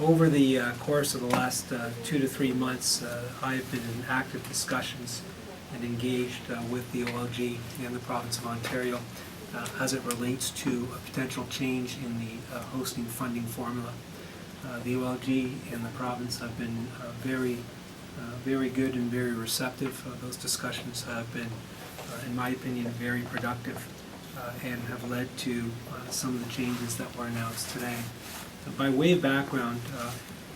Over the course of the last 2 to 3 months, I have been in active discussions and engaged with the OLG and the province of Ontario as it relates to a potential change in the hosting funding formula. The OLG and the province have been very good and very receptive. Those discussions have been, in my opinion, very productive and have led to some of the changes that were announced today. By way of background,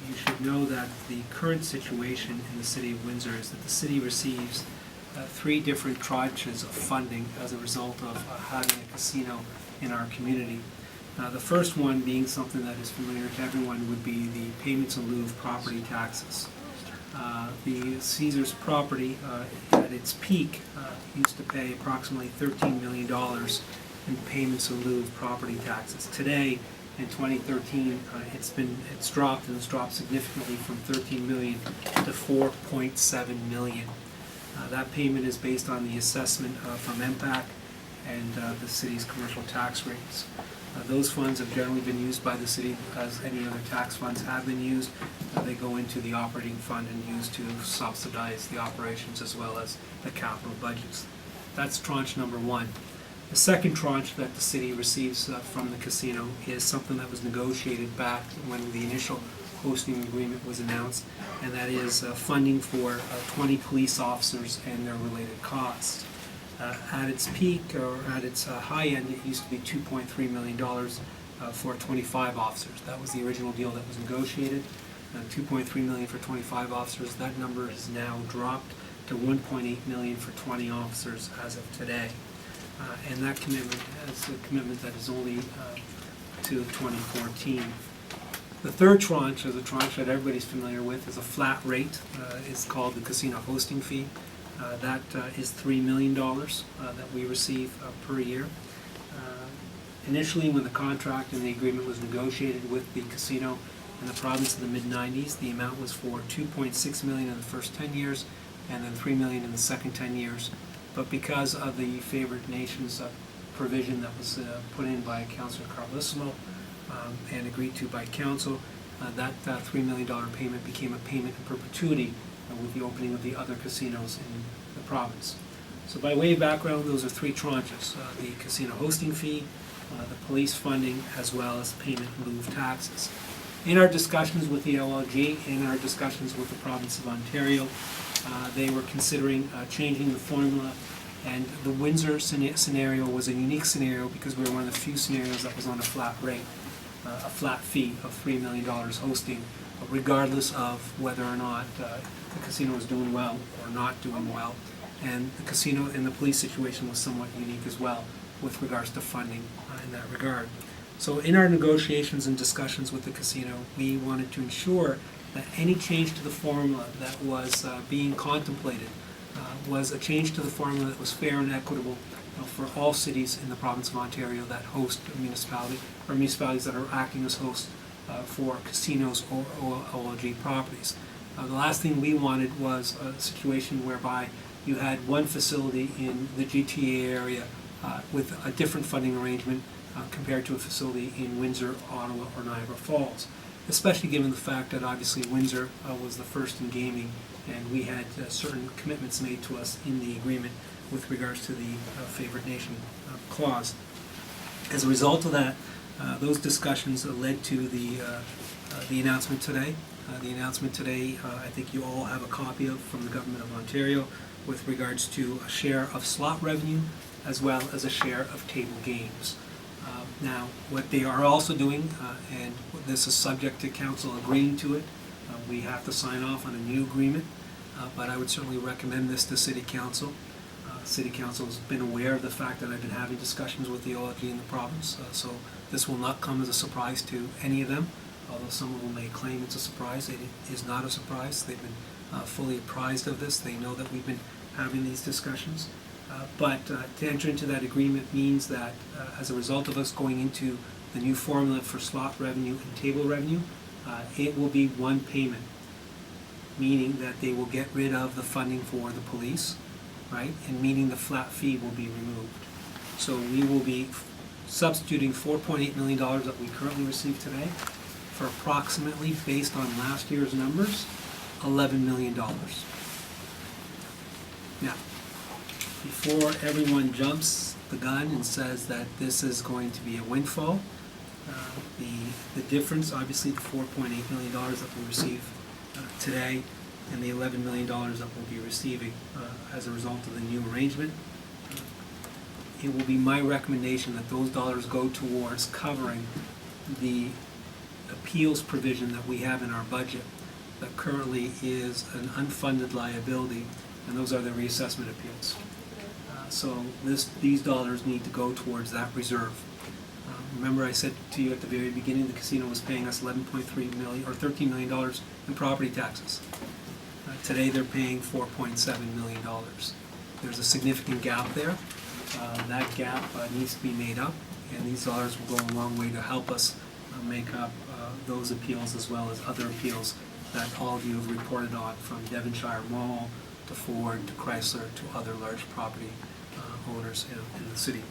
you should know that the current situation in the City of Windsor is that the city receives 3 different tranches of funding as a result of having a casino in our community. The first one, being something that is familiar to everyone, would be the payments in lieu of property taxes. The Caesars property at its peak used to pay approximately $13 million in payments in lieu of property taxes. Today, in 2013, it's dropped significantly from 13 million to 4.7 million. That payment is based on the assessment from MPAC and the city's commercial tax rates. Those funds have generally been used by the city as any other tax funds have been used. They go into the operating fund and used to subsidize the operations as well as the capital budgets. That's tranche number 1. The second tranche that the city receives from the casino is something that was negotiated back when the initial hosting agreement was announced, and that is funding for 20 police officers and their related costs. At its peak, or at its high end, it used to be $2.3 million for 25 officers. That was the original deal that was negotiated. $2.3 million for 25 officers. That number has now dropped to $1.8 million for 20 officers as of today. And that commitment is a commitment that is only to 2014. The third tranche is a tranche that everybody's familiar with, is a flat rate. It's called the casino hosting fee. That is $3 million that we receive per year. Initially, when the contract and the agreement was negotiated with the casino in the province in the mid-90s, the amount was for $2.6 million in the first 10 years and then $3 million in the second 10 years. But because of the favored nations provision that was put in by Councillor Carlissimo and agreed to by Council, that $3 million payment became a payment in perpetuity with the opening of the other casinos in the province. So by way of background, those are 3 tranches: the casino hosting fee, the police funding, as well as payment in lieu of taxes. In our discussions with the OLG, in our discussions with the province of Ontario, they were considering changing the formula, and the Windsor scenario was a unique scenario because we were one of the few scenarios that was on a flat rate, a flat fee of $3 million hosting, regardless of whether or not the casino was doing well or not doing well. And the casino and the police situation was somewhat unique as well with regards to funding in that regard. So in our negotiations and discussions with the casino, we wanted to ensure that any change to the formula that was being contemplated was a change to the formula that was fair and equitable for all cities in the province of Ontario that host a municipality, or municipalities that are acting as hosts for casinos or OLG properties. The last thing we wanted was a situation whereby you had one facility in the GTA area with a different funding arrangement compared to a facility in Windsor, Ottawa, or Niagara Falls, especially given the fact that obviously Windsor was the first in gaming, and we had certain commitments made to us in the agreement with regards to the favored nation clause. As a result of that, those discussions led to the announcement today. The announcement today, I think you all have a copy of from the Government of Ontario with regards to a share of slot revenue as well as a share of table games. Now, what they are also doing, and this is subject to Council agreeing to it, we have to sign off on a new agreement, but I would certainly recommend this to City Council. City Council has been aware of the fact that I've been having discussions with the OLG in the province, so this will not come as a surprise to any of them, although some of them may claim it's a surprise. It is not a surprise. They've been fully apprised of this. They know that we've been having these discussions. But to enter into that agreement means that as a result of us going into the new formula for slot revenue and table revenue, it will be one payment, meaning that they will get rid of the funding for the police, right, and meaning the flat fee will be removed. So we will be substituting $4.8 million that we currently receive today for approximately, based on last year's numbers, $11 million. Now, before everyone jumps the gun and says that this is going to be a windfall, the difference, obviously the $4.8 million that we'll receive today and the $11 million that we'll be receiving as a result of the new arrangement, it will be my recommendation that those dollars go towards covering the appeals provision that we have in our budget that currently is an unfunded liability, and those are the reassessment appeals. So these dollars need to go towards that reserve. Remember I said to you at the very beginning the casino was paying us $11.3 million or $13 million in property taxes. Today they're paying $4.7 million. There's a significant gap there. That gap needs to be made up, and these dollars will go a long way to help us make up those appeals as well as other appeals that all of you have reported on, from Devonshire Mall to Ford to Chrysler to other large property owners in the city.